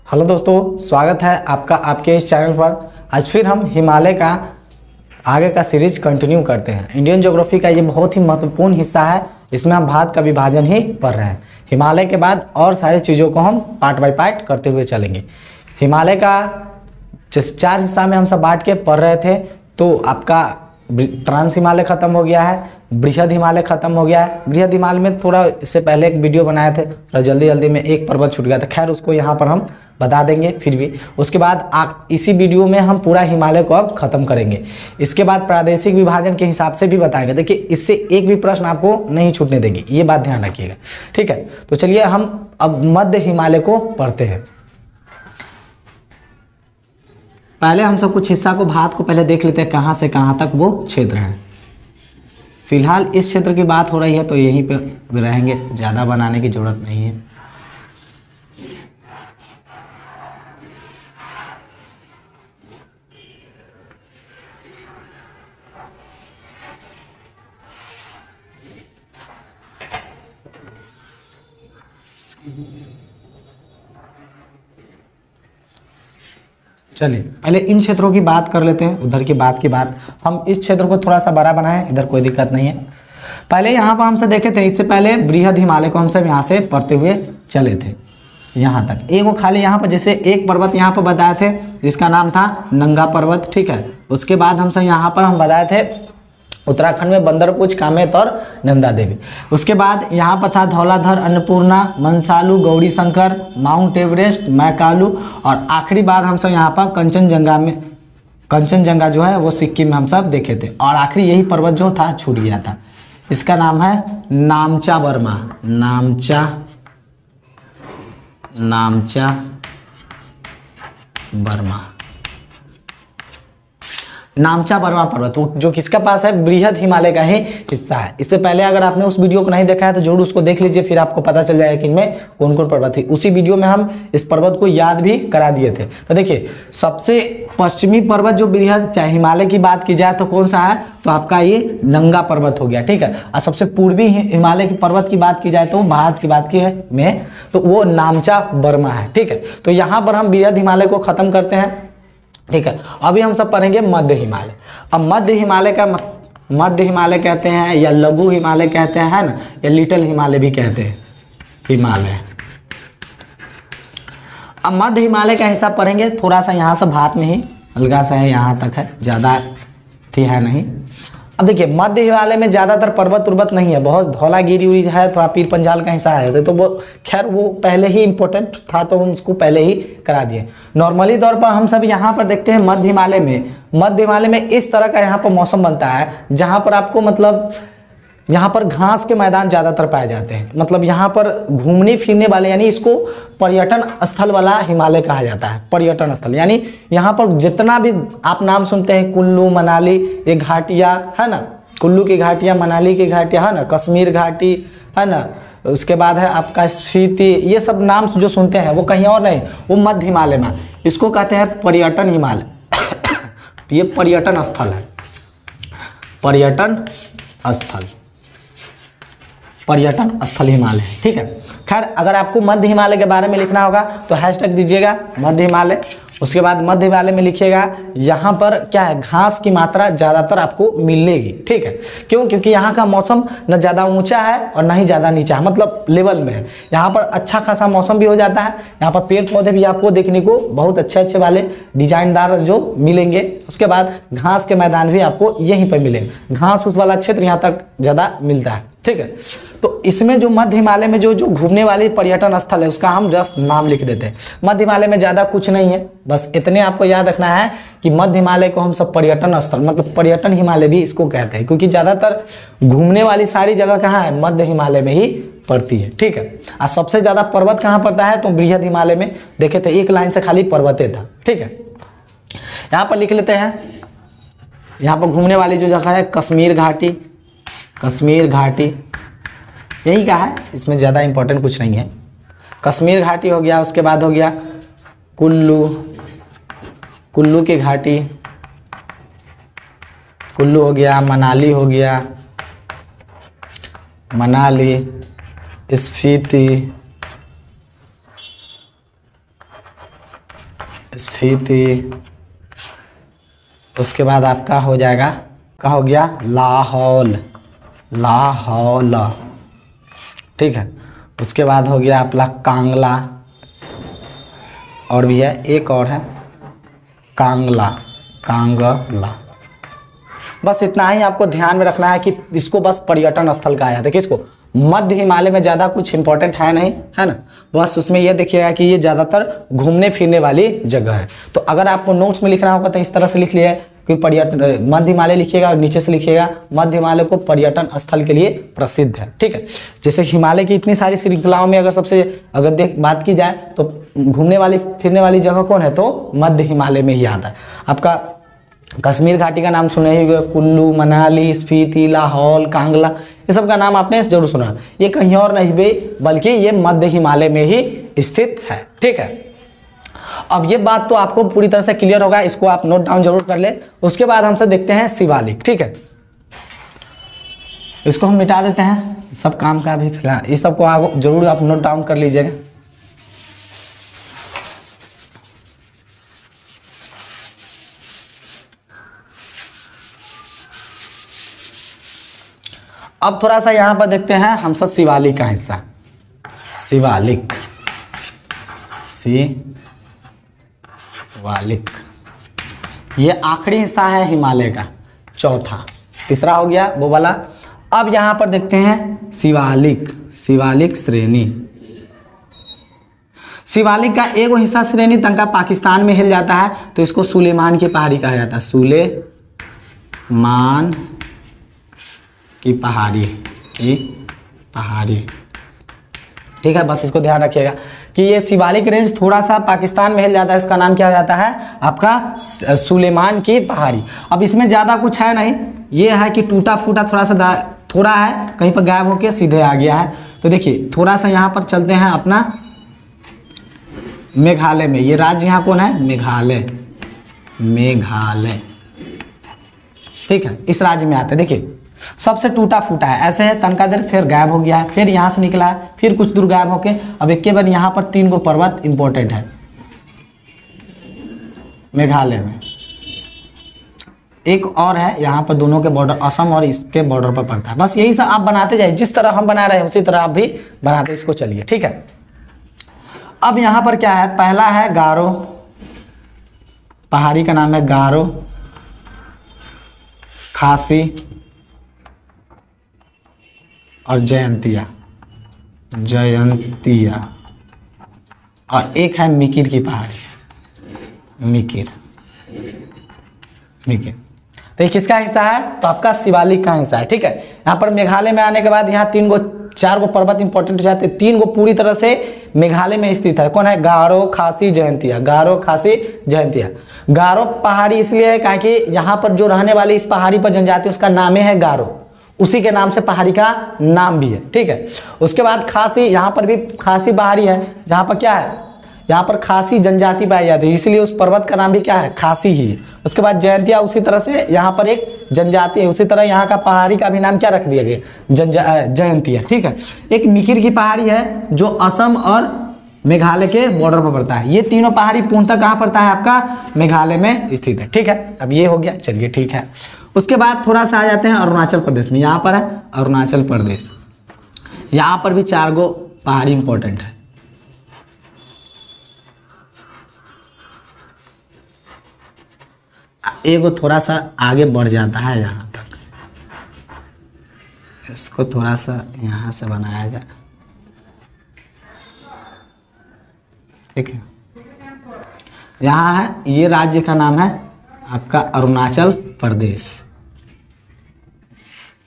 Hello दोस्तों, स्वागत है आपका आपके इस चैनल पर। आज फिर हम हिमालय का आगे का सीरीज कंटिन्यू करते हैं। इंडियन ज्योग्राफी का ये बहुत ही महत्वपूर्ण हिस्सा है। इसमें हम भारत का विभाजन ही पढ़ रहे हैं। हिमालय के बाद और सारी चीज़ों को हम पार्ट बाय पार्ट करते हुए चलेंगे। हिमालय का जिस 4 हिस्सा में हम सब बांट के पढ़ रहे थे, तो आपका ट्रांस हिमालय खत्म हो गया है, बृहद हिमालय खत्म हो गया है। बृहद हिमालय में थोड़ा इससे पहले एक वीडियो बनाए थे, थोड़ा जल्दी में एक पर्वत छूट गया था। खैर उसको यहाँ पर हम बता देंगे फिर भी। उसके बाद इसी वीडियो में हम पूरा हिमालय को अब खत्म करेंगे। इसके बाद प्रादेशिक विभाजन के हिसाब से भी बताएंगे। देखिए, इससे एक भी प्रश्न आपको नहीं छूटने देंगे, ये बात ध्यान रखिएगा, ठीक है। तो चलिए हम अब मध्य हिमालय को पढ़ते हैं। पहले हम सब कुछ हिस्सा को भारत को पहले देख लेते हैं, कहाँ से कहाँ तक वो क्षेत्र है। फिलहाल इस क्षेत्र की बात हो रही है तो यहीं पे रहेंगे, ज़्यादा बनाने की जरूरत नहीं है। चलिए पहले इन क्षेत्रों की बात कर लेते हैं, उधर की बात की बात। हम इस क्षेत्र को थोड़ा सा बड़ा बनाएं, इधर कोई दिक्कत नहीं है। पहले यहाँ पर हमसे देखे थे, इससे पहले बृहद हिमालय को हम सब यहाँ से पढ़ते हुए चले थे यहाँ तक। एक वो खाली यहाँ पर जैसे एक पर्वत यहाँ पर बताए थे, जिसका नाम था नंगा पर्वत, ठीक है। उसके बाद हम सब यहाँ पर हम बताए थे उत्तराखंड में बंदरपुच, कामेत और नंदा देवी। उसके बाद यहाँ पर था धौलाधर, अन्नपूर्णा, मनसालू, गौरी शंकर, माउंट एवरेस्ट, मैकालू, और आखिरी बात हम सब यहाँ पर कंचनजंगा जो है वो सिक्किम में हम सब देखे थे। और आखिरी यही पर्वत जो था छूट गया था, इसका नाम है नामचा बर्मा। नामचा बर्मा, नामचा बर्मा पर्वत, जो किसका पास है, बृहद हिमालय का ही हिस्सा है। इससे पहले अगर आपने उस वीडियो को नहीं देखा है तो जरूर उसको देख लीजिए, फिर आपको पता चल जाएगा कि इनमें कौन कौन पर्वत है। उसी वीडियो में हम इस पर्वत को याद भी करा दिए थे। तो देखिए, सबसे पश्चिमी पर्वत जो बृहद चाहे हिमालय की बात की जाए तो कौन सा है, तो आपका ये नंगा पर्वत हो गया, ठीक है। और सबसे पूर्वी हिमालय की पर्वत की बात की जाए तो भारत की बात की है में, तो वो नामचा बर्मा है, ठीक है। तो यहाँ पर हम बृहद हिमालय को खत्म करते हैं, ठीक है। अभी हम सब पढ़ेंगे मध्य हिमालय। अब मध्य हिमालय का मध्य हिमालय कहते हैं या लघु हिमालय कहते हैं, है ना, या लिटिल हिमालय भी कहते हैं हिमालय। अब मध्य हिमालय का हिस्सा पढ़ेंगे, थोड़ा सा यहाँ से भारत में ही हल्का सा है, यहाँ तक है, ज़्यादा थी है नहीं। अब देखिए, मध्य हिमालय में ज़्यादातर पर्वत उर्वत नहीं है, बहुत धौलागिरी उरी है, थोड़ा पीर पंजाल का हिस्सा है, तो वो खैर वो पहले ही इंपॉर्टेंट था तो हम उसको पहले ही करा दिए। नॉर्मली तौर पर हम सब यहाँ पर देखते हैं मध्य हिमालय में इस तरह का यहाँ पर मौसम बनता है, जहाँ पर आपको मतलब यहाँ पर घास के मैदान ज़्यादातर पाए जाते हैं। मतलब यहाँ पर घूमने फिरने वाले, यानी इसको पर्यटन स्थल वाला हिमालय कहा जाता है। पर्यटन स्थल यानी यहाँ पर जितना भी आप नाम सुनते हैं, कुल्लू मनाली, ये घाटियाँ है ना, कुल्लू की घाटियाँ, मनाली की घाटियाँ है ना, कश्मीर घाटी है ना, उसके बाद है आपका स्पीति, ये सब नाम जो सुनते हैं वो कहीं और नहीं, वो मध्य हिमालय में। इसको कहते हैं पर्यटन हिमालय। ये पर्यटन स्थल है, पर्यटन स्थल हिमालय, ठीक है। खैर अगर आपको मध्य हिमालय के बारे में लिखना होगा तो हैशटैग दीजिएगा मध्य हिमालय। उसके बाद मध्य हिमालय में लिखिएगा, यहाँ पर क्या है, घास की मात्रा ज़्यादातर आपको मिलेगी, ठीक है। क्यों? क्योंकि यहाँ का मौसम न ज़्यादा ऊंचा है और न ही ज़्यादा नीचा है, मतलब लेवल में है। यहाँ पर अच्छा खासा मौसम भी हो जाता है। यहाँ पर पेड़ पौधे भी आपको देखने को बहुत अच्छे वाले डिजाइनदार जो मिलेंगे। उसके बाद घास के मैदान भी आपको यहीं पर मिलेंगे, घास उस वाला क्षेत्र यहाँ तक ज़्यादा मिलता है, ठीक है। तो इसमें जो मध्य हिमालय में जो घूमने वाली पर्यटन स्थल है उसका हम जस्ट नाम लिख देते हैं। मध्य हिमालय में ज़्यादा कुछ नहीं है, बस इतने आपको याद रखना है कि मध्य हिमालय को हम सब पर्यटन स्थल, मतलब पर्यटन हिमालय भी इसको कहते हैं, क्योंकि ज़्यादातर घूमने वाली सारी जगह कहाँ है, मध्य हिमालय में ही पड़ती है, ठीक है। और सबसे ज़्यादा पर्वत कहाँ पड़ता है, तो बृहद हिमालय में देखे थे, एक लाइन से खाली पर्वते था, ठीक है। यहाँ पर लिख लेते हैं, यहाँ पर घूमने वाली जो जगह है कश्मीर घाटी यही का है, इसमें ज़्यादा इंपॉर्टेंट कुछ नहीं है। कश्मीर घाटी हो गया, उसके बाद हो गया कुल्लू की घाटी, कुल्लू हो गया, मनाली हो गया, मनाली, स्पीति, स्फीति, उसके बाद आपका हो जाएगा, क्या हो गया, लाहौल, लाहौल, ठीक है। उसके बाद हो गया आपका कांगला, और भी है एक और है कांगला, कांगला। बस इतना ही आपको ध्यान में रखना है कि इसको बस पर्यटन स्थल कहा जाता है। किसको? मध्य हिमालय में ज़्यादा कुछ इंपॉर्टेंट है नहीं, है ना। बस उसमें यह देखिएगा कि ये ज़्यादातर घूमने फिरने वाली जगह है। तो अगर आपको नोट्स में लिखना होगा तो इस तरह से लिख लिया है कि पर्यटन, मध्य हिमालय लिखिएगा और नीचे से लिखिएगा मध्य हिमालय को पर्यटन स्थल के लिए प्रसिद्ध है, ठीक है। जैसे हिमालय की इतनी सारी श्रृंखलाओं में अगर सबसे बात की जाए तो घूमने वाली फिरने वाली जगह कौन है, तो मध्य हिमालय में ही आता है। आपका कश्मीर घाटी का नाम सुने ही, कुल्लू, मनाली, स्पीति, लाहौल, कांगला, ये सब का नाम आपने जरूर सुना। ये कहीं और नहीं बल्कि ये मध्य हिमालय में ही स्थित है, ठीक है। अब ये बात तो आपको पूरी तरह से क्लियर होगा, इसको आप नोट डाउन जरूर कर ले। उसके बाद हमसे देखते हैं शिवालिक, ठीक है। इसको हम मिटा देते हैं, सब काम का भी फिलहाल ये सबको आगे जरूर आप नोट डाउन कर लीजिएगा। अब थोड़ा सा यहाँ पर देखते हैं हम सब शिवालिक का हिस्सा। शिवालिक, शिवालिक ये आखिरी हिस्सा है हिमालय का, चौथा, तीसरा हो गया वो वाला। अब यहाँ पर देखते हैं शिवालिक, शिवालिक श्रेणी। शिवालिक का एक हिस्सा श्रेणी तंका पाकिस्तान में हिल जाता है तो इसको सुलेमान की पहाड़ी कहा जाता है, सुलेमान की पहाड़ी, की पहाड़ी, ठीक है। बस इसको ध्यान रखिएगा कि ये शिवालिक रेंज थोड़ा सा पाकिस्तान में हिल जाता है, इसका नाम क्या हो जाता है आपका सुलेमान की पहाड़ी। अब इसमें ज़्यादा कुछ है नहीं, ये है कि टूटा फूटा थोड़ा सा थोड़ा है, कहीं पर गायब होके सीधे आ गया है। तो देखिए थोड़ा सा यहाँ पर चलते हैं अपना मेघालय में। ये राज्य यहाँ कौन है, मेघालय, मेघालय, ठीक है। इस राज्य में आता है, देखिए सबसे टूटा फूटा है, ऐसे है तनका देर फिर गायब हो गया है, फिर यहाँ से निकला है, फिर कुछ दूर गायब होके अब एक के बाद यहाँ पर 3 गो पर्वत इंपॉर्टेंट है मेघालय में। एक और है यहाँ पर, दोनों के बॉर्डर असम और इसके बॉर्डर पर पड़ता है। बस यही सब आप बनाते जाइए, जिस तरह हम बना रहे हैं उसी तरह आप भी बनाते इसको चलिए, ठीक है। अब यहाँ पर क्या है, पहला है गारो, पहाड़ी का नाम है गारो, खासी और जयंतिया, जयंतिया, और एक है मिकिर की पहाड़ी, मिकिर, मिकिर। तो ये किसका हिस्सा है, तो आपका शिवालिक का हिस्सा है, ठीक है। यहाँ पर मेघालय में आने के बाद यहाँ 4 गो पर्वत इंपॉर्टेंट हो जाते हैं, 3 गो पूरी तरह से मेघालय में स्थित है। कौन है, गारो, खासी, जयंतिया, गारो, खासी, जयंतिया। गारो पहाड़ी इसलिए है क्योंकि यहाँ पर जो रहने वाली इस पहाड़ी पर जनजाति उसका नाम है गारो, उसी के नाम से पहाड़ी का नाम भी है, ठीक है। उसके बाद खासी, यहाँ पर भी खासी पहाड़ी है जहाँ पर क्या है, यहाँ पर खासी जनजाति पाई जाती है, इसलिए उस पर्वत का नाम भी क्या है, खासी ही है। उसके बाद जयंतिया, उसी तरह से यहाँ पर एक जनजाति है, उसी तरह यहाँ का पहाड़ी का भी नाम क्या रख दिया गया, जयंतिया, ठीक है। एक मिकिर की पहाड़ी है जो असम और मेघालय के बॉर्डर पर पड़ता है। ये तीनों पहाड़ी पूर्णतः कहाँ पड़ता है, आपका मेघालय में स्थित है, ठीक है। अब ये हो गया, चलिए ठीक है। उसके बाद थोड़ा सा आ जाते हैं अरुणाचल प्रदेश में। यहाँ पर है अरुणाचल प्रदेश, यहाँ पर भी 4 गो पहाड़ी इंपॉर्टेंट है। एगो थोड़ा सा आगे बढ़ जाता है यहाँ तक, इसको थोड़ा सा यहाँ से बनाया जाए, ठीक है। यहाँ है, ये राज्य का नाम है आपका अरुणाचल प्रदेश,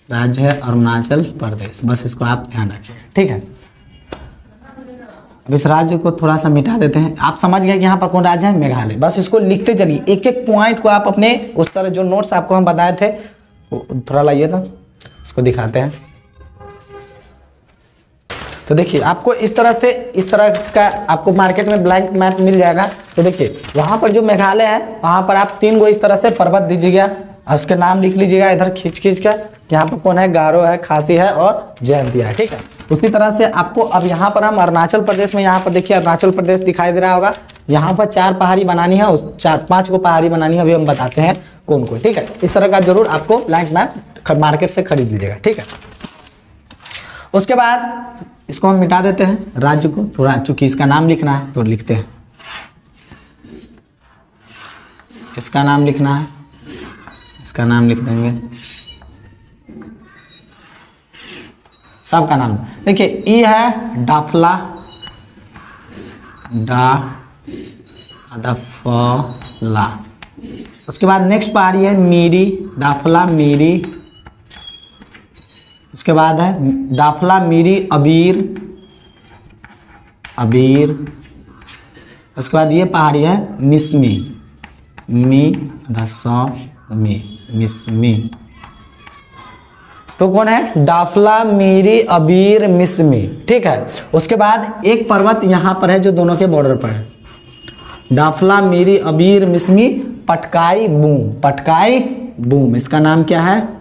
राज्य है अरुणाचल प्रदेश, बस इसको आप ध्यान रखिए, ठीक है। अब इस राज्य को थोड़ा सा मिटा देते हैं। आप समझ गए कि यहाँ पर कौन राज्य है, मेघालय। बस इसको लिखते चलिए, एक एक पॉइंट को आप अपने उस तरह जो नोट्स आपको हम बताए थे थोड़ा लाइए तो इसको दिखाते हैं। तो देखिए आपको इस तरह का आपको मार्केट में ब्लैंक मैप मिल जाएगा। तो देखिए वहाँ पर जो मेघालय है वहाँ पर आप 3 गो इस तरह से पर्वत दीजिएगा और उसके नाम लिख लीजिएगा इधर खींच कर। यहाँ पर कौन है, गारो है, खासी है और जयंतिया है, ठीक है। उसी तरह से आपको अब यहाँ पर हम अरुणाचल प्रदेश में, यहाँ पर देखिए अरुणाचल प्रदेश दिखाई दे रहा होगा, यहाँ पर 4 पहाड़ी बनानी है, उस 4-5 को पहाड़ी बनानी है, अभी हम बताते हैं कौन कौन। ठीक है, इस तरह का जरूर आपको लैंड मैप मार्केट से खरीद लीजिएगा। ठीक है, उसके बाद इसको हम मिटा देते हैं राज्य को, थोड़ा चूंकि इसका नाम लिखना है तो लिखते हैं, इसका नाम लिखना है, इसका नाम लिख देंगे, सबका नाम। देखिए ई है डाफला, डाफला। उसके बाद नेक्स्ट पहाड़ी है मीरी, डाफला मीरी। उसके बाद है डाफला मीरी अबीर, अबीर। उसके बाद ये पहाड़ी है मिस्मी, मिस्मी। तो कौन है? डाफला मीरी अबीर मिस्मी। ठीक है, उसके बाद एक पर्वत यहाँ पर है जो दोनों के बॉर्डर पर है, डाफला मीरी अबीर मिस्मी पटकाई बूम, पटकाई बूम। इसका नाम क्या है?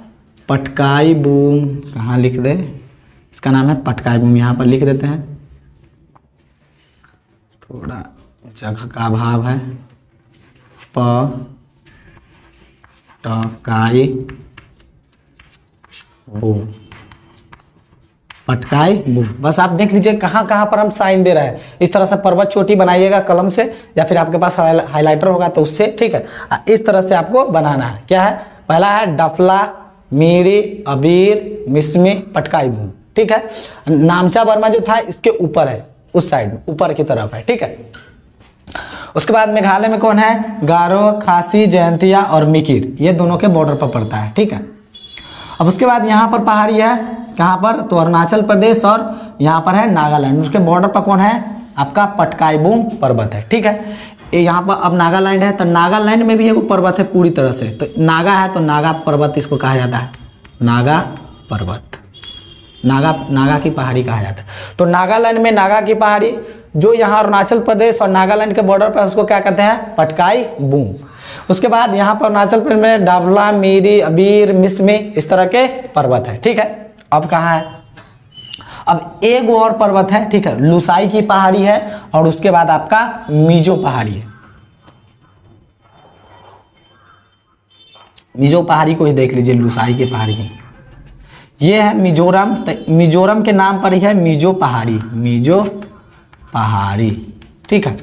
पटकाई बूम। कहाँ लिख दे? इसका नाम है पटकाई बूम, यहाँ पर लिख देते हैं, थोड़ा जगह का अभाव है। Patkai boom, Patkai boom. बस आप देख लीजिए कहाँ कहाँ पर हम साइन दे रहे हैं। इस तरह से पर्वत चोटी बनाइएगा कलम से, या फिर आपके पास हाइलाइटर होगा तो उससे। ठीक है, इस तरह से आपको बनाना है। क्या है? पहला है डफला मीरी अबीर मिस्मी पटकाई बूम। ठीक है, नामचा वर्मा जो था इसके ऊपर है, उस साइड में ऊपर की तरफ है। ठीक है, उसके बाद मेघालय में कौन है? गारो, खासी, जयंतिया और मिकिर, ये दोनों के बॉर्डर पर पड़ता है। ठीक है, अब उसके बाद यहाँ पर पहाड़ी है, कहाँ पर? तो अरुणाचल प्रदेश और यहाँ पर है नागालैंड, उसके बॉर्डर पर कौन है? आपका पटकाई बूम पर्वत है। ठीक है, ये यहाँ पर अब नागालैंड है, तो नागालैंड में भी एक पर्वत है पूरी तरह से, तो नागा है तो नागा पर्वत इसको कहा जाता है, नागा पर्वत, नागा की पहाड़ी कहा जाता है। तो नागालैंड में नागा की पहाड़ी जो यहाँ अरुणाचल प्रदेश और नागालैंड के बॉर्डर पर, उसको क्या कहते हैं? पटकाई बूम। उसके बाद यहाँ पर अरुणाचल प्रदेश में डाबला मीरी अबीर मिस्मी इस तरह के पर्वत है। ठीक है, अब कहाँ है? अब एक और पर्वत है। ठीक है, लुसाई की पहाड़ी है, और उसके बाद आपका मिजो पहाड़ी है। मिजो पहाड़ी को ही देख लीजिए, लुसाई की पहाड़ी है, ये है मिजोरम। मिजोरम के नाम पर ही है मिजो पहाड़ी, मिजो पहाड़ी। ठीक है,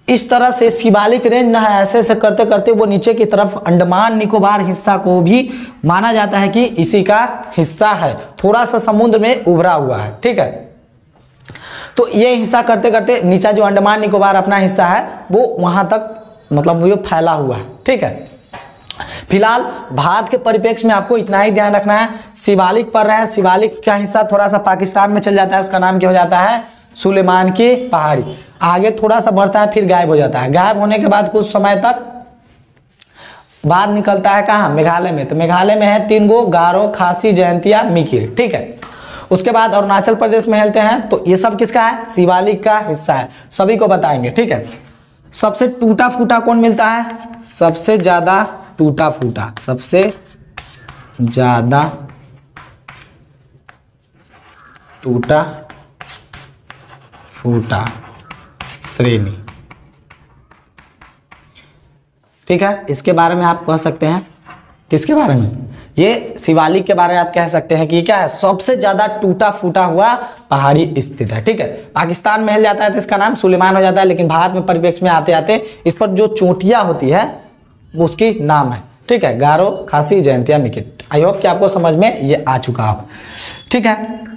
इस तरह से शिवालिक रेंज ना है, ऐसे ऐसे करते करते वो नीचे की तरफ अंडमान निकोबार हिस्सा को भी माना जाता है कि इसी का हिस्सा है, थोड़ा सा समुद्र में उभरा हुआ है। ठीक है, तो ये हिस्सा करते करते नीचा जो अंडमान निकोबार अपना हिस्सा है वो वहां तक मतलब वो फैला हुआ है। ठीक है, फिलहाल भारत के परिप्रेक्ष्य में आपको इतना ही ध्यान रखना है, शिवालिक पर रहे, शिवालिक का हिस्सा थोड़ा सा पाकिस्तान में चल जाता है, उसका नाम क्या हो जाता है? सुलेमान की पहाड़ी। आगे थोड़ा सा बढ़ता है फिर गायब हो जाता है, गायब होने के बाद कुछ समय तक बाद निकलता है कहाँ? मेघालय में। तो मेघालय में है 3 गो, गारो, खासी, जयंतिया, मिकिर। ठीक है, उसके बाद अरुणाचल प्रदेश में हेलते हैं, तो ये सब किसका है? शिवालिक का हिस्सा है, सभी को बताएंगे। ठीक है, सबसे टूटा फूटा कौन मिलता है? सबसे ज्यादा टूटा फूटा, सबसे ज्यादा टूटा फूटा श्रेणी। ठीक है, इसके बारे में आप कह सकते हैं, किसके बारे में? ये शिवालिक के बारे में आप कह सकते हैं कि क्या है? सबसे ज्यादा टूटा फूटा हुआ पहाड़ी स्थित है। ठीक है, पाकिस्तान में हिल जाता है तो इसका नाम सुलेमान हो जाता है, लेकिन भारत में परिप्रेक्ष्य में आते आते इस पर जो चोटियां होती है उसकी नाम है। ठीक है, गारो, खासी, जयंतिया, मिकिर। आई होप कि आपको समझ में ये आ चुका हो। ठीक है,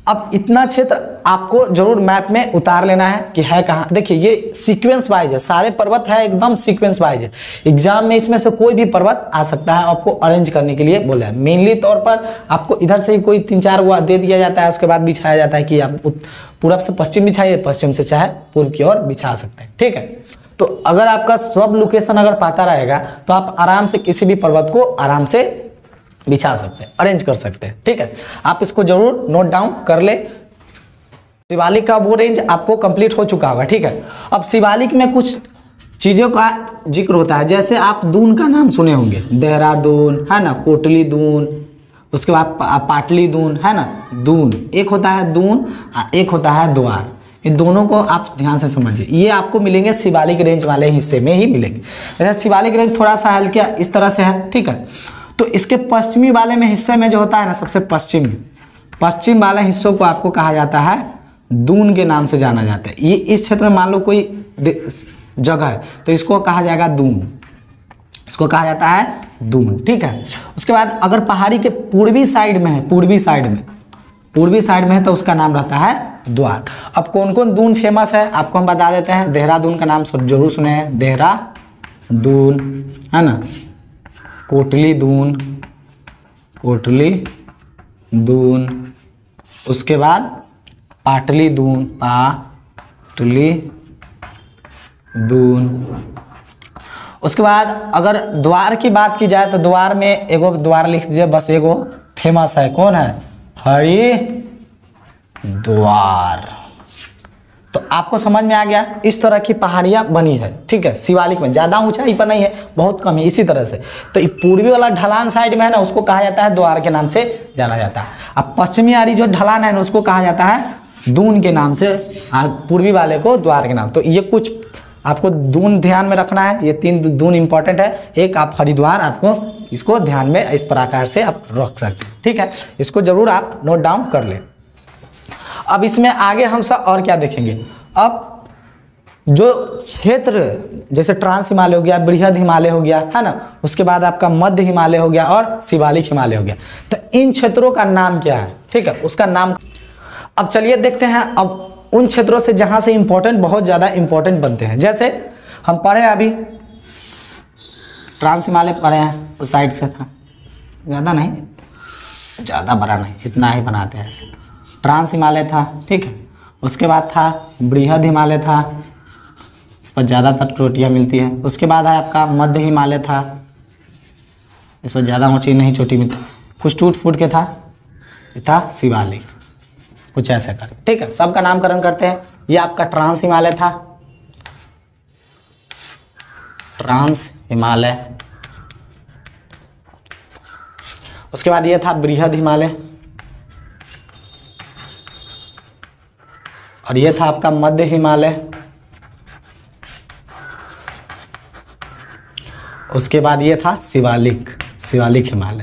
अब इतना क्षेत्र आपको जरूर मैप में उतार लेना है कि है कहाँ। देखिए ये सीक्वेंस वाइज है, सारे पर्वत है एकदम सीक्वेंस वाइज है। एग्जाम में इसमें से कोई भी पर्वत आ सकता है, आपको अरेंज करने के लिए बोला है। मेनली तौर पर आपको इधर से ही कोई 3-4 वो दे दिया जाता है, उसके बाद बिछाया जाता है कि आप पूरब से पश्चिम बिछाइए, पश्चिम से चाहे पूर्व की ओर बिछा सकते हैं। ठीक है, तो अगर आपका सब लोकेशन अगर पता रहेगा तो आप आराम से किसी भी पर्वत को आराम से बिछा सकते हैं, अरेंज कर सकते हैं। ठीक है, आप इसको जरूर नोट डाउन कर ले। शिवालिक का वो रेंज आपको कंप्लीट हो चुका होगा। ठीक है, अब शिवालिक में कुछ चीज़ों का जिक्र होता है, जैसे आप दून का नाम सुने होंगे, देहरादून है ना, कोटली दून। उसके बाद पाटली दून है ना, दून एक होता है दून, एक होता है द्वार। इन दोनों को आप ध्यान से समझिए, ये आपको मिलेंगे शिवालिक रेंज वाले हिस्से में ही मिलेंगे। जैसे शिवालिक रेंज थोड़ा सा हल्का इस तरह से है, ठीक है। तो इसके पश्चिमी वाले में हिस्से में जो होता है ना, सबसे पश्चिम वाले हिस्सों को आपको कहा जाता है दून के नाम से जाना जाता है। ये इस क्षेत्र में मान लो कोई जगह है तो इसको कहा जाएगा दून, इसको कहा जाता है दून, ठीक है। उसके बाद अगर पहाड़ी के पूर्वी साइड में है, पूर्वी साइड में है तो उसका नाम रहता है द्वार। अब कौन कौन दून फेमस है आपको हम बता देते हैं। देहरादून का नाम जरूर सुने हैं, देहरादून है ना, कोटली दून, उसके बाद पाटली दून, उसके बाद अगर द्वार की बात की जाए तो द्वार में एगो द्वार लिख दीजिए बस, एगो फेमस है, कौन है, हरिद्वार। तो आपको समझ में आ गया, इस तरह की पहाड़ियाँ बनी है, ठीक है। शिवालिक में ज़्यादा ऊंचाई पर नहीं है, बहुत कम है, इसी तरह से। तो ये पूर्वी वाला ढलान साइड में है ना, उसको कहा जाता है द्वार के नाम से जाना जाता है। अब पश्चिमी वाली जो ढलान है ना, उसको कहा जाता है दून के नाम से, पूर्वी वाले को द्वार के नाम। तो ये कुछ आपको दून ध्यान में रखना है, ये 3 दून इंपॉर्टेंट है। एक आप हरिद्वार, आपको इसको ध्यान में इस प्रकार से आप रख सकते हैं, ठीक है। इसको जरूर आप नोट डाउन कर लें। अब इसमें आगे हम सब और क्या देखेंगे। अब जो क्षेत्र जैसे ट्रांस हिमालय हो गया, बृहद हिमालय हो गया है ना, उसके बाद आपका मध्य हिमालय हो गया और शिवालिक हिमालय हो गया। तो इन क्षेत्रों का नाम क्या है, ठीक है, उसका नाम। अब चलिए देखते हैं अब उन क्षेत्रों से जहां से इंपॉर्टेंट, बहुत ज़्यादा इंपॉर्टेंट बनते हैं। जैसे हम पढ़े अभी ट्रांस हिमालय पढ़े हैं, उस साइड से था, ज़्यादा नहीं, ज़्यादा बड़ा नहीं, इतना ही बनाते हैं ऐसे। ट्रांस हिमालय था, ठीक है। उसके बाद था बृहद हिमालय था, इस पर ज़्यादातर चोटियाँ मिलती हैं। उसके बाद है आपका मध्य हिमालय था, इस पर ज़्यादा ऊँची नहीं चोटी मिलती, कुछ टूट फूट के था। ये था शिवालिक, कुछ ऐसा कर, ठीक है। सबका नामकरण करते हैं। ये आपका ट्रांस हिमालय था, ट्रांस हिमालय। उसके बाद ये था बृहद हिमालय, और ये था आपका मध्य हिमालय। उसके बाद ये था शिवालिक हिमालय,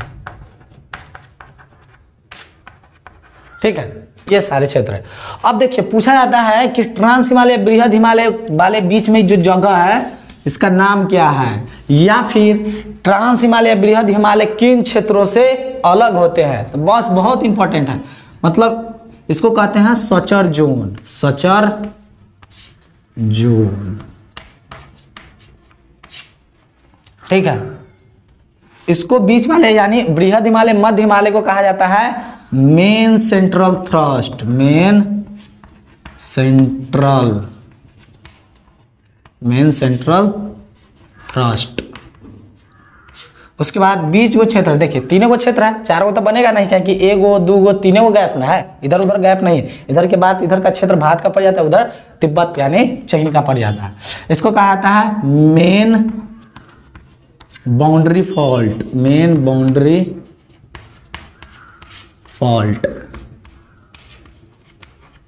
ठीक है। ये सारे क्षेत्र है। अब देखिए पूछा जाता है कि ट्रांस हिमालय बृहद हिमालय वाले बीच में जो जगह है इसका नाम क्या है, या फिर ट्रांस हिमालय बृहद हिमालय किन क्षेत्रों से अलग होते हैं। तो बस बहुत इंपॉर्टेंट है, मतलब इसको कहते हैं सचर जोन, ठीक है। इसको बीच वाले यानी बृहद हिमालय मध्य हिमालय को कहा जाता है मेन सेंट्रल थ्रस्ट। उसके बाद बीच वो क्षेत्र, देखिए तीनों को क्षेत्र है, चारों को तो बनेगा नहीं, क्या कि एगो दूगो तीनों को गैप ना है, इधर उधर गैप नहीं है। इधर के बाद इधर का क्षेत्र भारत का पड़ जाता है, उधर तिब्बत यानी चीन का पड़ जाता है। इसको कहा जाता है मेन बाउंड्री फॉल्ट।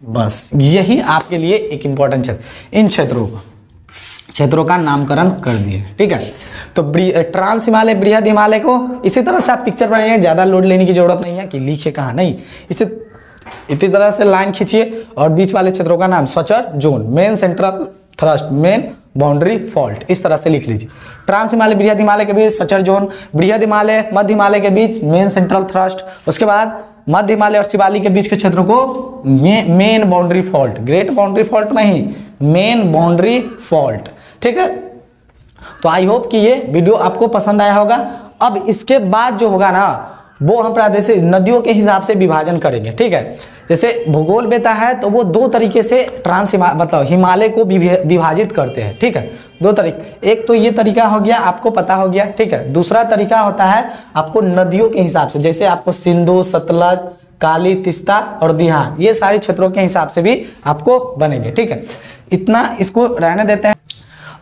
बस यही आपके लिए एक इंपॉर्टेंट क्षेत्र। इन क्षेत्रों का नामकरण कर दिए, ठीक है। तो ट्रांस हिमालय बृहद हिमालय को इसी तरह से आप पिक्चर बनाइए, ज़्यादा लोड लेने की जरूरत नहीं है कि लिखे कहाँ, नहीं, इसे इसी तरह से लाइन खींचिए। और बीच वाले क्षेत्रों का नाम suture zone, main central thrust, main boundary fault, इस तरह से लिख लीजिए। ट्रांस हिमालय बृहद हिमालय के बीच सचर जोन, बृहद हिमालय मध्य हिमालय के बीच मेन सेंट्रल थ्रस्ट, उसके बाद मध्य हिमालय और शिवालिक के बीच के क्षेत्र को main boundary fault, great boundary fault नहीं, मेन बाउंड्री फॉल्ट, ठीक है। तो आई होप कि ये वीडियो आपको पसंद आया होगा। अब इसके बाद जो होगा ना वो हम प्रादेशिक नदियों के हिसाब से विभाजन करेंगे, ठीक है। जैसे भूगोल बेता है तो वो दो तरीके से मतलब हिमालय को विभाजित करते हैं, ठीक है। दो तरीके, एक तो ये तरीका हो गया, आपको पता हो गया, ठीक है। दूसरा तरीका होता है आपको नदियों के हिसाब से, जैसे आपको सिंधु, सतलज, काली, तिस्ता और दिहान, ये सारे क्षेत्रों के हिसाब से भी आपको बनेंगे, ठीक है। इतना इसको रहने देते हैं।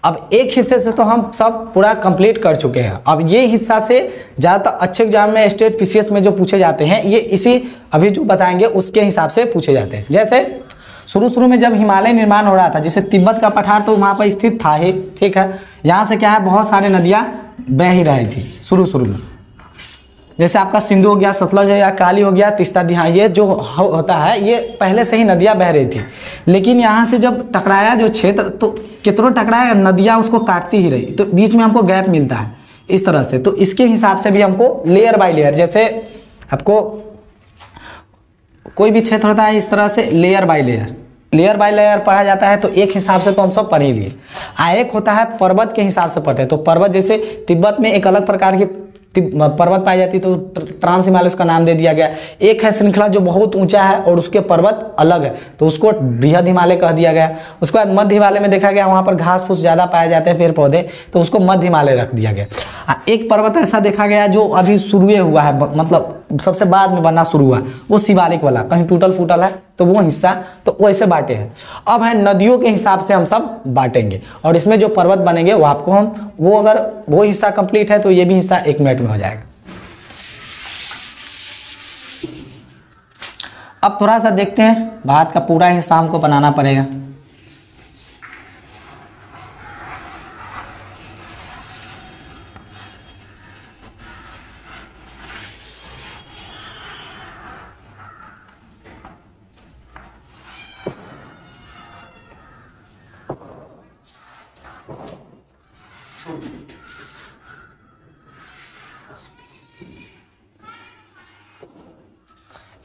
अब एक हिस्से से तो हम सब पूरा कंप्लीट कर चुके हैं। अब ये हिस्सा से ज़्यादातर अच्छे एग्जाम में स्टेट पीसीएस में जो पूछे जाते हैं ये इसी अभी जो बताएंगे उसके हिसाब से पूछे जाते हैं। जैसे शुरू में जब हिमालय निर्माण हो रहा था, जैसे तिब्बत का पठार तो वहाँ पर स्थित था ही, ठीक है। यहाँ से क्या है, बहुत सारे नदियाँ बह ही रही थी शुरू में। जैसे आपका सिंधु हो गया, सतलज हो गया, काली हो गया, तिस्ता, दिहा, ये जो होता है ये पहले से ही नदियाँ बह रही थी। लेकिन यहाँ से जब टकराया जो क्षेत्र, तो कितनों टकराया, नदियाँ उसको काटती ही रही, तो बीच में हमको गैप मिलता है इस तरह से। तो इसके हिसाब से भी हमको लेयर बाय लेयर, जैसे आपको कोई भी क्षेत्र होता है इस तरह से लेयर बाय लेयर पढ़ा जाता है। तो एक हिसाब से तो हम सब पढ़ ही लिए। एक होता है पर्वत के हिसाब से पढ़ते हैं। तो पर्वत जैसे तिब्बत में एक अलग प्रकार की पर्वत पाई जाती है, तो ट्रांस हिमालय उसका नाम दे दिया गया। एक है श्रृंखला जो बहुत ऊंचा है और उसके पर्वत अलग है, तो उसको बृहद हिमालय कह दिया गया। उसके बाद मध्य हिमालय में देखा गया वहाँ पर घास फूस ज़्यादा पाए जाते हैं, पेड़ पौधे, तो उसको मध्य हिमालय रख दिया गया। एक पर्वत ऐसा देखा गया जो अभी शुरू हुआ है, मतलब सबसे बाद में बनना शुरू हुआ, वो शिवालिक वाला, कहीं टूटल फूटल है तो वो हिस्सा, तो वैसे बांटे हैं। अब है नदियों के हिसाब से हम सब बांटेंगे, और इसमें जो पर्वत बनेंगे वो आपको हम वो अगर वो हिस्सा कंप्लीट है तो ये भी हिस्सा 1 मिनट में हो जाएगा। अब थोड़ा सा देखते हैं, बात का पूरा हिस्सा हमको बनाना पड़ेगा।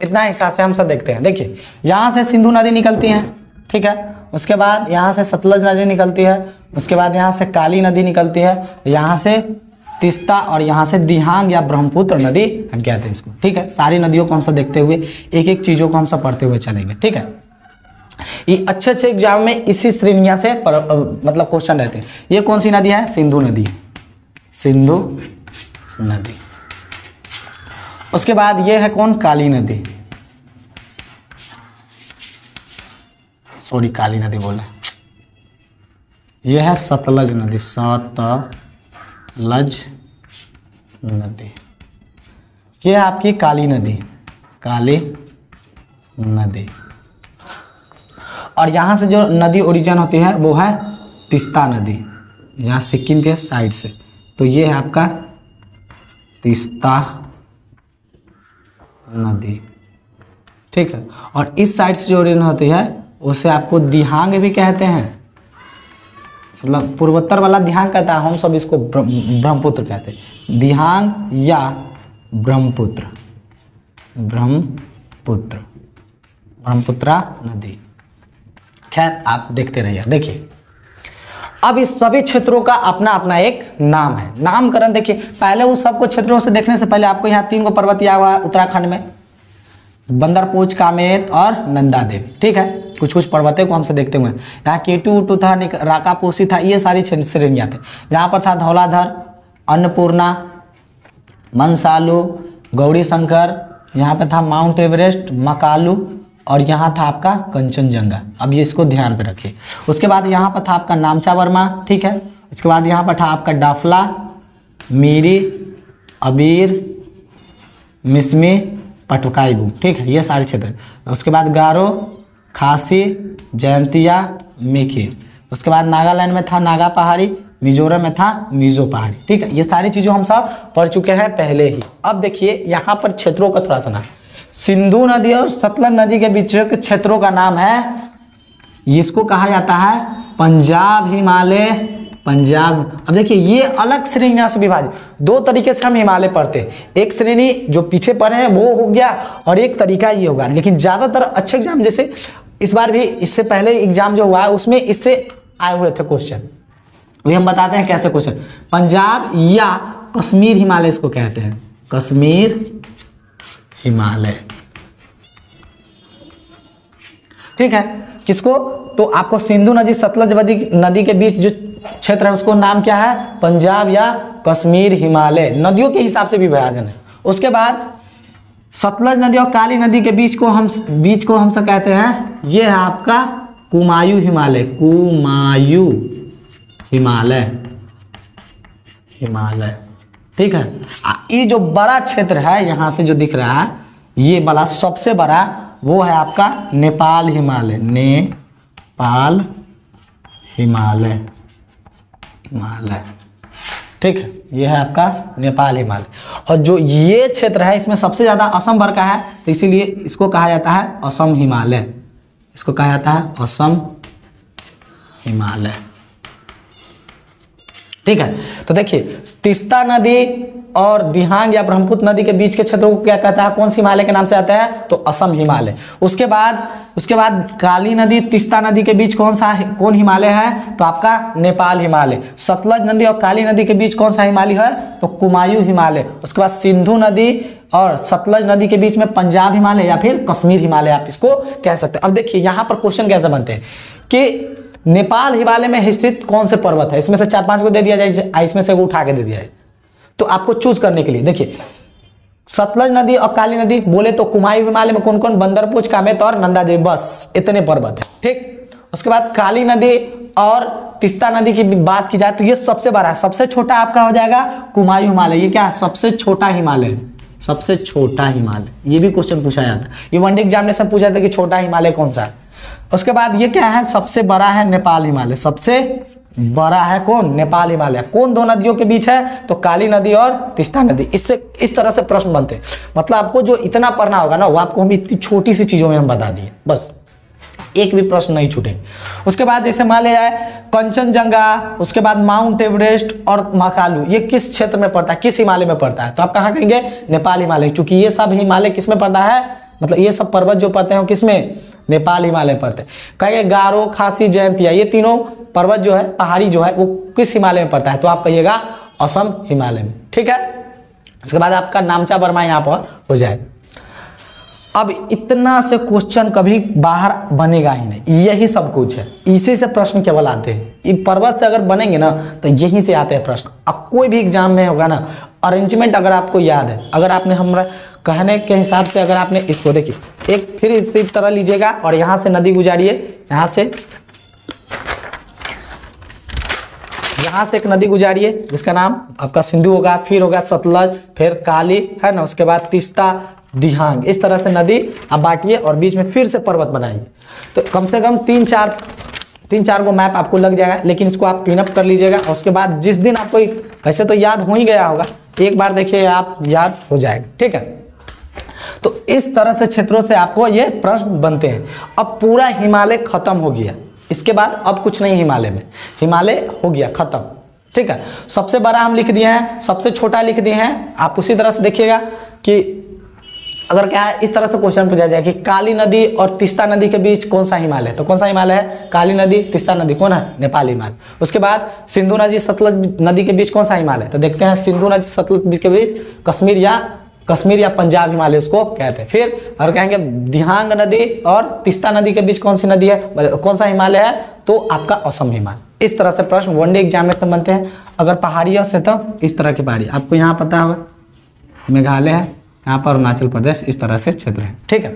इतना हिसाब से हम सब देखते हैं। देखिए यहाँ से सिंधु नदी निकलती है, ठीक है। उसके बाद यहाँ से सतलज नदी निकलती है, उसके बाद यहाँ से काली नदी निकलती है, यहाँ से तिस्ता, और यहाँ से दिहांग या ब्रह्मपुत्र नदी हम कहते हैं इसको, ठीक है। सारी नदियों को हम सब देखते हुए एक एक चीज़ों को हम सब पढ़ते हुए चलेंगे, ठीक है। ये अच्छे एग्जाम में इसी श्रेणियाँ से मतलब क्वेश्चन रहते हैं। ये कौन सी नदी है, सिंधु नदी है, सिंधु नदी। उसके बाद ये है कौन, काली नदी, सॉरी काली नदी बोल रहे, ये है सतलज नदी, सतलज नदी। ये है आपकी काली नदी, काली नदी। और यहाँ से जो नदी ओरिजिन होती है वो है तिस्ता नदी, यहाँ सिक्किम के साइड से। तो ये है आपका तिस्ता नदी, ठीक है। और इस साइड से जो ओरिजिन होती है उसे आपको दिहांग भी कहते हैं, मतलब पूर्वोत्तर वाला दिहांग कहता है, हम सब इसको ब्रह्मपुत्र कहते हैं, दिहांग या ब्रह्मपुत्र, ब्रह्मपुत्रा नदी। खैर आप देखते रहिए। देखिए अब इस सभी क्षेत्रों का अपना अपना एक नाम है, नामकरण। देखिए पहले उस सबको क्षेत्रों से देखने से पहले आपको यहाँ 3 को पर्वत याद हुआ उत्तराखंड में, बंदरपूछ, कामेत और नंदा देवी, ठीक है। कुछ कुछ पर्वतों को हमसे देखते हुए, यहाँ केटू था, राकापोशी था, ये सारी श्रेणियाँ थे। यहाँ पर था धौलाधर, अन्नपूर्णा, मनसालू, गौरी शंकर, यहाँ पे था माउंट एवरेस्ट, मकालू, और यहाँ था आपका कंचनजंगा। अब ये इसको ध्यान पे रखिए। उसके बाद यहाँ पर था आपका नामचा वर्मा, ठीक है। उसके बाद यहाँ पर था आपका डाफला, मीरी, अबीर, मिसमी, पटकाईबू, ठीक है। ये सारे क्षेत्र। उसके बाद गारो, खासी, जयंतिया, मेखिर। उसके बाद नागालैंड में था नागा पहाड़ी, मिजोरम में था मिजो पहाड़ी, ठीक है। ये सारी चीज़ों हम सब पढ़ चुके हैं पहले ही। अब देखिए यहाँ पर क्षेत्रों का थोड़ा सा नाम, सिंधु नदी और सतलज नदी के बीच के क्षेत्रों का नाम है, इसको कहा जाता है पंजाब हिमालय, पंजाब। अब देखिए ये अलग श्रेणियों से विभाजित, 2 तरीके से हम हिमालय पढ़ते हैं। एक श्रेणी जो पीछे पढ़े हैं वो हो गया, और एक तरीका ये होगा। लेकिन ज़्यादातर अच्छे एग्जाम, जैसे इस बार भी इससे पहले एग्जाम जो हुआ है उसमें इससे आए हुए थे क्वेश्चन, वही हम बताते हैं कैसे क्वेश्चन। पंजाब या कश्मीर हिमालय इसको कहते हैं, कश्मीर हिमालय, ठीक है। किसको, तो आपको सिंधु नदी सतलज नदी के बीच जो क्षेत्र है उसको नाम क्या है, पंजाब या कश्मीर हिमालय, नदियों के हिसाब से विभाजन है। उसके बाद सतलज नदी और काली नदी के बीच को हम सब कहते हैं, ये है आपका कुमायूं हिमालय, कुमायूं हिमालय, हिमालय, ठीक है। ये जो बड़ा क्षेत्र है यहाँ से जो दिख रहा है, ये बड़ा सबसे बड़ा वो है आपका नेपाल हिमालय, नेपाल हिमालय, हिमालय, ठीक है। ये है आपका नेपाल हिमालय। और जो ये क्षेत्र है इसमें सबसे ज़्यादा असम भर का है, तो इसीलिए इसको कहा जाता है असम हिमालय, इसको कहा जाता है असम हिमालय, ठीक है। तो देखिए तीस्ता नदी और दिहांग या ब्रह्मपुत्र नदी के बीच के क्षेत्र को क्या कहता है, कौन सी हिमालय के नाम से आता है, तो असम हिमालय। उसके बाद काली नदी तीस्ता नदी के बीच कौन हिमालय है, तो आपका नेपाल हिमालय। सतलज नदी और काली नदी के बीच कौन सा हिमालय है, तो कुमायूं हिमालय। उसके बाद सिंधु नदी और सतलज नदी के बीच में पंजाब हिमालय या फिर कश्मीर हिमालय आप इसको कह सकते हैं। अब देखिए यहाँ पर क्वेश्चन कैसे बनते हैं कि नेपाल हिमालय में स्थित कौन से पर्वत है, इसमें से 4-5 को दे दिया जाए, इसमें से उठा के दे दिया जाए। तो आपको चूज करने के लिए देखिए सतलज नदी और काली नदी बोले तो कुमायूं हिमालय में कौन कौन, बंदरपुर, कामेत और नंदा देवी, बस इतने पर्वत है, ठीक। उसके बाद काली नदी और तीस्ता नदी की बात की जाए तो ये सबसे बड़ा है, सबसे छोटा आपका हो जाएगा कुमायूं हिमालय। ये क्या है, सबसे छोटा हिमालय है, सबसे छोटा हिमालय। ये भी क्वेश्चन पूछा जाता है, ये वनडे एग्जामिनेशन पूछा था कि छोटा हिमालय कौन सा है। उसके बाद ये क्या है, सबसे बड़ा है नेपाल हिमालय, सबसे बड़ा है कौन, नेपाल हिमालय। कौन दो नदियों के बीच है, तो काली नदी और तीस्ता नदी। इससे इस तरह से प्रश्न बनते हैं। मतलब आपको जो इतना पढ़ना होगा ना, वो आपको हम इतनी छोटी सी चीजों में हम बता दिए, बस एक भी प्रश्न नहीं छूटेंगे। उसके बाद जैसे मान लिया जाए कंचनजंगा, उसके बाद माउंट एवरेस्ट और महाकालू, ये किस क्षेत्र में पड़ता है, किस हिमालय में पड़ता है, तो आप कहाँ कहेंगे, नेपाल हिमालय। क्योंकि ये सब हिमालय किस में पड़ता है, मतलब ये सब पर्वत जो पड़ते हैं वो किसमें, नेपाल हिमालय पड़ते हैं। कहेंगे गारो, खासी, जयंतिया, ये तीनों पर्वत जो है, पहाड़ी जो है, वो किस हिमालय में पड़ता है, तो आप कहिएगा असम हिमालय में, ठीक है। उसके बाद आपका नामचा बर्मा यहाँ पर हो जाएगा। अब इतना से क्वेश्चन कभी बाहर बनेगा ही नहीं, यही सब कुछ है, इसी से प्रश्न केवल आते हैं। ये पर्वत से अगर बनेंगे ना तो यहीं से आते हैं प्रश्न। अब कोई भी एग्जाम में होगा ना, अरेंजमेंट अगर आपको याद है, अगर आपने हमारा कहने के हिसाब से अगर आपने इसको देखिए, एक फिर इसी तरह लीजिएगा और यहाँ से नदी गुजारिए, यहाँ से एक नदी गुजारिए जिसका नाम आपका सिंधु होगा, फिर होगा सतलज, फिर काली, है ना, उसके बाद तीस्ता, दिहांग, इस तरह से नदी आप बांटिए और बीच में फिर से पर्वत बनाइए। तो कम से कम 3-4 को मैप आपको लग जाएगा, लेकिन इसको आप पिन अप कर लीजिएगा। और उसके बाद जिस दिन आपको, वैसे तो याद हो ही गया होगा, एक बार देखिए आप याद हो जाएगा, ठीक है। तो इस तरह से क्षेत्रों से आपको ये प्रश्न बनते हैं। अब पूरा हिमालय खत्म हो गया, इसके बाद अब कुछ नहीं हिमालय में, हिमालय हो गया खत्म, ठीक है। सबसे बड़ा हम लिख दिए हैं, सबसे छोटा लिख दिए हैं। आप उसी तरह से देखिएगा कि अगर क्या है, इस तरह से क्वेश्चन पूछा जाए कि काली नदी और तीस्ता नदी के बीच कौन सा हिमालय है, तो कौन सा हिमालय है, काली नदी, तीस्ता नदी कौन है, नेपाल हिमालय। उसके बाद सिंधु नदी सतलज नदी के बीच कौन सा हिमालय, तो देखते हैं सिंधु नदी सतलज के बीच कश्मीर या पंजाब हिमालय उसको कहते हैं। फिर और कहेंगे दिहांग नदी और तीस्ता नदी के बीच कौन सी नदी है, कौन सा हिमालय है, तो आपका असम हिमालय। इस तरह से प्रश्न वनडे एग्जाम में बनते हैं। अगर पहाड़ियों से तो इस तरह की पहाड़ी आपको यहाँ पता होगा, मेघालय है, यहाँ पर अरुणाचल प्रदेश, इस तरह से क्षेत्र है, ठीक है।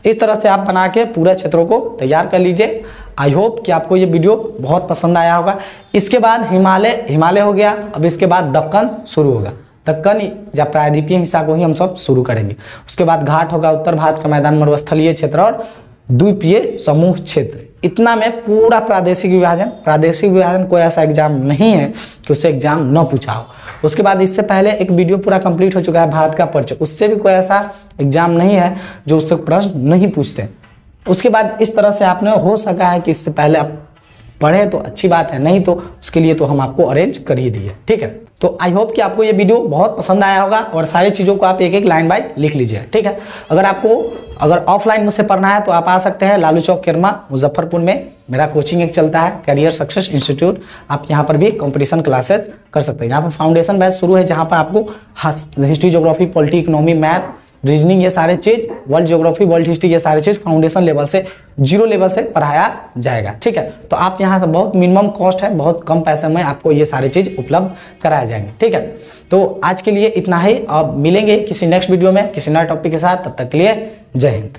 इस तरह से आप बना के पूरे क्षेत्रों को तैयार कर लीजिए। आई होप कि आपको ये वीडियो बहुत पसंद आया होगा। इसके बाद हिमालय हो गया, अब इसके बाद दक्कन शुरू होगा, दक्कन या प्रायद्वीपीय हिस्सा को ही हम सब शुरू करेंगे। उसके बाद घाट होगा, उत्तर भारत का मैदान, मरुस्थलीय क्षेत्र और द्वीपीय समूह क्षेत्र। इतना में पूरा प्रादेशिक विभाजन कोई ऐसा एग्जाम नहीं है कि उससे एग्जाम न पूछा हो। उसके बाद इससे पहले एक वीडियो पूरा कंप्लीट हो चुका है भारत का परिचय, उससे भी कोई ऐसा एग्जाम नहीं है जो उससे प्रश्न नहीं पूछते। उसके बाद इस तरह से आपने हो सका है कि इससे पहले आप पढ़े तो अच्छी बात है, नहीं तो उसके लिए तो हम आपको अरेंज कर ही दिए, ठीक है। तो आई होप कि आपको ये वीडियो बहुत पसंद आया होगा और सारी चीज़ों को आप एक एक लाइन बाय लिख लीजिए, ठीक है। अगर ऑफलाइन मुझसे पढ़ना है तो आप आ सकते हैं लालू चौक किरमा मुजफ्फरपुर में, मेरा कोचिंग एक चलता है करियर सक्सेस इंस्टीट्यूट। आप यहाँ पर भी कंपटीशन क्लासेस कर सकते हैं। यहाँ पर फाउंडेशन बैच शुरू है जहाँ पर आपको history, geography, polity, economy, math, reasoning, ये सारे चीज़, वर्ल्ड ज्योग्राफी, वर्ल्ड हिस्ट्री, ये सारे चीज़ फाउंडेशन लेवल से, 0 लेवल से पढ़ाया जाएगा, ठीक है। तो आप यहाँ से बहुत मिनिमम कॉस्ट है, बहुत कम पैसे में आपको ये सारी चीज़ उपलब्ध कराए जाएंगे, ठीक है। तो आज के लिए इतना ही, अब मिलेंगे किसी नेक्स्ट वीडियो में किसी नए टॉपिक के साथ, तब तक के लिए जय हिंद।